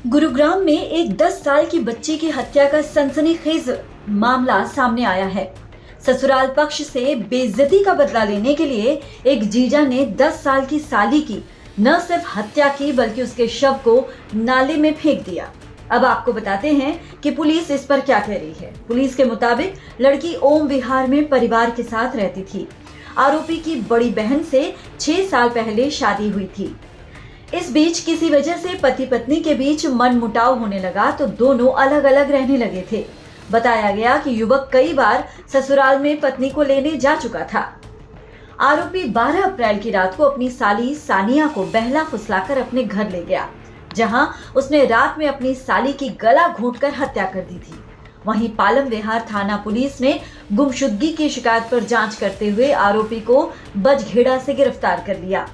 गुरुग्राम में एक 10 साल की बच्ची की हत्या का सनसनीखेज मामला सामने आया है। ससुराल पक्ष से बेइज्जती का बदला लेने के लिए एक जीजा ने 10 साल की साली की न सिर्फ हत्या की बल्कि उसके शव को नाले में फेंक दिया। अब आपको बताते हैं कि पुलिस इस पर क्या कह रही है। पुलिस के मुताबिक लड़की ओम विहार में परिवार के साथ रहती थी। आरोपी की बड़ी बहन से 6 साल पहले शादी हुई थी। इस बीच किसी वजह से पति पत्नी के बीच मनमुटाव होने लगा तो दोनों अलग अलग रहने लगे थे। बताया गया कि युवक कई बार ससुराल में पत्नी को लेने जा चुका था। आरोपी 12 अप्रैल की रात को अपनी साली सानिया को बहला फुसलाकर अपने घर ले गया, जहां उसने रात में अपनी साली की गला घोंटकर हत्या कर दी थी। वहीं पालम विहार थाना पुलिस ने गुमशुदगी की शिकायत पर जांच करते हुए आरोपी को बजघेड़ा से गिरफ्तार कर लिया।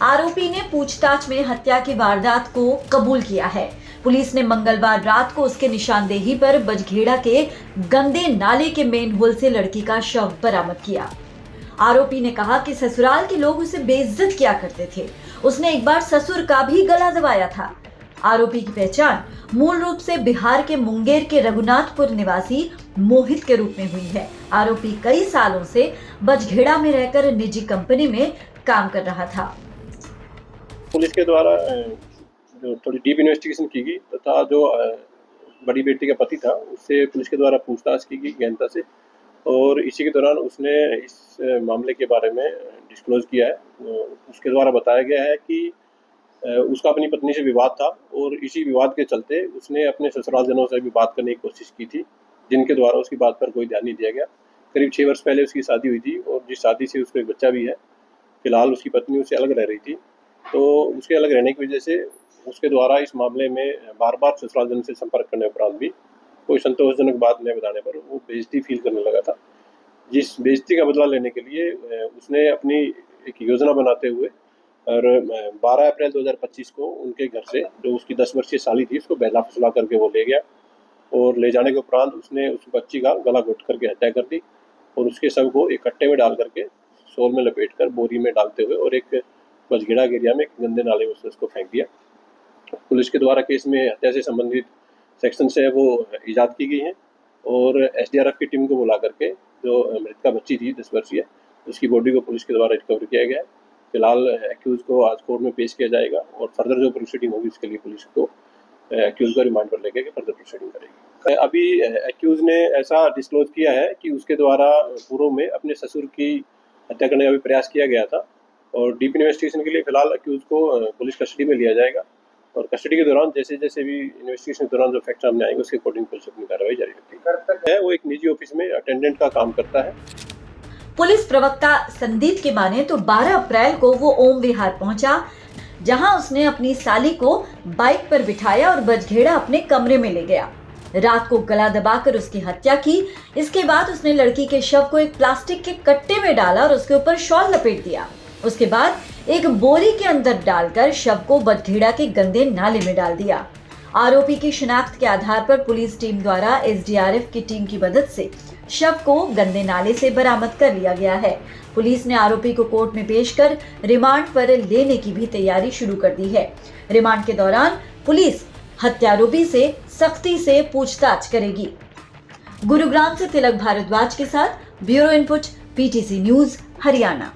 आरोपी ने पूछताछ में हत्या की वारदात को कबूल किया है। पुलिस ने मंगलवार रात को उसके निशानदेही पर बजघेड़ा के गंदे नाले के मेन होल से लड़की का शव बरामद किया। आरोपी ने कहा कि ससुराल के लोग उसे बेइज्जत किया करते थे। उसने एक बार ससुर का भी गला दबाया था। आरोपी की पहचान मूल रूप से बिहार के मुंगेर के रघुनाथपुर निवासी मोहित के रूप में हुई है। आरोपी कई सालों से बजघेड़ा में रहकर निजी कंपनी में काम कर रहा था। पुलिस के द्वारा जो थोड़ी डीप इन्वेस्टिगेशन की गई तथा जो बड़ी बेटी का पति था उससे पुलिस के द्वारा पूछताछ की गई गहनता से, और इसी के दौरान उसने इस मामले के बारे में डिस्क्लोज किया है। उसके द्वारा बताया गया है कि उसका अपनी पत्नी से विवाद था और इसी विवाद के चलते उसने अपने ससुरालजनों से भी बात करने की कोशिश की थी, जिनके द्वारा उसकी बात पर कोई ध्यान नहीं दिया गया। करीब 6 वर्ष पहले उसकी शादी हुई थी और जिस शादी से उसको एक बच्चा भी है। फिलहाल उसकी पत्नी उससे अलग रह रही थी, तो उसके अलग रहने की वजह से उसके द्वारा इस मामले में बार बार ससुरालजन से संपर्क करने उपरांत भी कोई संतोषजनक बात न बताने पर वो बेइज्जती फील करने लगा था। जिस बेइज्जती का बदला लेने के लिए उसने अपनी एक योजना बनाते हुए और 12 अप्रैल 2025 को उनके घर से जो उसकी 10 वर्षीय साली थी उसको बहला फुसला करके वो ले गया, और ले जाने के उपरांत उसने उस बच्ची का गला घोट करके हत्या कर दी और उसके शव को एक कट्टे में डाल करके शॉल में लपेट कर बोरी में डालते हुए और एक बजघेड़ा के एरिया में एक गंदे नाले में उसको फेंक दिया। पुलिस के द्वारा केस में हत्या से संबंधित सेक्शन से वो ईजाद की गई है और एसडीआरएफ की टीम को बुला करके जो मृतका बच्ची थी 10 वर्षीय उसकी बॉडी को पुलिस के द्वारा रिकवर किया गया है। फिलहाल एक्यूज को आज कोर्ट में पेश किया जाएगा और फर्दर जो प्रोसीडिंग होगी उसके लिए पुलिस को एक्यूज को रिमांड पर लेके फर्दर प्रोसीडिंग करेगी। अभी एक्यूज ने ऐसा डिस्क्लोज किया है कि उसके द्वारा पूर्व में अपने ससुर की हत्या करने का भी प्रयास किया गया था, और डीप इन्वेस्टिगेशन के लिए फिलहाल अक्यूज को पुलिस कस्टडी में लिया जाएगा और कस्टडी के दौरान जैसे जैसे भी इन्वेस्टिगेशन के दौरान जो फैक्ट सामने आएंगे उसके अकॉर्डिंग पुलिस अपनी कार्रवाई जारी रखेगी। वो एक निजी ऑफिस में अटेंडेंट का काम करता है। पुलिस प्रवक्ता संदीप की माने तो 12 अप्रैल को वो ओम विहार पहुंचा, जहां उसने अपनी साली को बाइक पर बिठाया और बजघेड़ा अपने कमरे में ले गया। रात को गला दबाकर उसकी हत्या की। इसके बाद उसने लड़की के शव को एक प्लास्टिक के कट्टे में डाला और उसके ऊपर शॉल लपेट दिया। उसके बाद एक बोरी के अंदर डालकर शव को बजघेड़ा के गंदे नाले में डाल दिया। आरोपी की शिनाख्त के आधार पर पुलिस टीम द्वारा एसडीआरएफ की टीम की मदद से शव को गंदे नाले से बरामद कर लिया गया है। पुलिस ने आरोपी को कोर्ट में पेश कर रिमांड पर लेने की भी तैयारी शुरू कर दी है। रिमांड के दौरान पुलिस हत्यारोपी से सख्ती से पूछताछ करेगी। गुरुग्राम से तिलक भारद्वाज के साथ bureau input, PTC news, Haryana.